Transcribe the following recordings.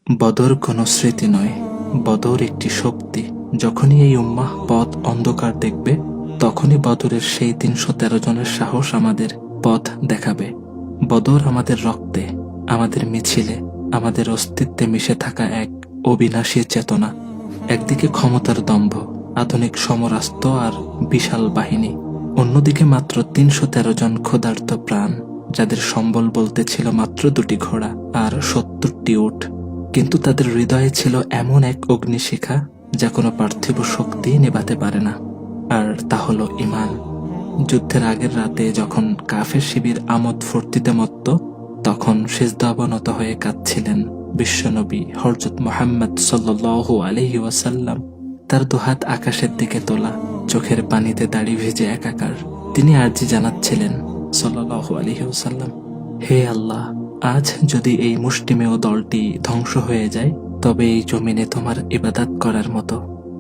বদর কোনো স্মৃতি নয়, বদর একটি শক্তি। যখনই এই উম্মাহ পথ অন্ধকার দেখবে, তখনই বদরের সেই ৩১৩ জনের সাহস আমাদের পথ দেখাবে। বদর আমাদের রক্তে, আমাদের মিছিলে, আমাদের অস্তিত্বে মিশে থাকা এক অবিনাশী চেতনা। একদিকে ক্ষমতার দম্ভ, আধুনিক সমরাস্ত্র আর বিশাল বাহিনী, অন্যদিকে মাত্র ৩১৩ জন ক্ষুধার্ত প্রাণ, যাদের সম্বল বলতে ছিল মাত্র ২টি ঘোড়া আর ৭০টি উট। কিন্তু তাদের হৃদয়ে ছিল এমন এক অগ্নিশিখা যা কোনো পার্থিব শক্তি নেভাতে পারে না, আর তা হলো ঈমান। যুদ্ধের আগের রাতে যখন কাফের শিবির আমোদ ফুর্তিতে মত্ত, তখন সিজদা অবনত হয়ে কাঁদছিলেন বিশ্বনবী হযরত মুহাম্মদ সাল্লাল্লাহু আলাইহি ওয়াসাল্লাম। তার দুহাত আকাশের দিকে তোলা, চোখের পানিতে দাড়ি ভিজে একাকার। তিনি আরজি জানাচ্ছিলেন সাল্লাল্লাহু আলাইহি ওয়াসাল্লাম, হে আল্লাহ, আজ যদি এই মুষ্টিমেয় দলটি ধ্বংস হয়ে যায়, তবে এই জমিনে তোমার ইবাদত করার মতো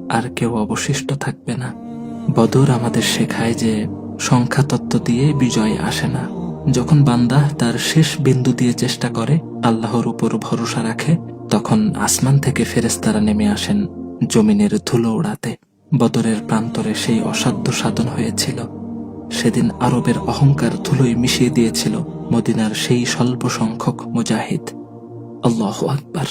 আর কেউ অবশিষ্ট থাকবে না। বদর আমাদের শেখায় যে সংখ্যাতত্ত্ব দিয়ে বিজয় আসে না। যখন বান্দা তার শেষ বিন্দু দিয়ে চেষ্টা করে, আল্লাহর উপর ভরসা রাখে, তখন আসমান থেকে ফেরেশতারা নেমে আসেন জমিনের ধুলো উড়াতে। বদরের প্রান্তরে সেই অসাধ্য সাধন হয়েছিল। সেদিন আরবের অহংকার ধুলোয় মিশিয়ে দিয়েছিল মদিনার সেই স্বল্প সংখ্যক মুজাহিদ। আল্লাহু আকবার।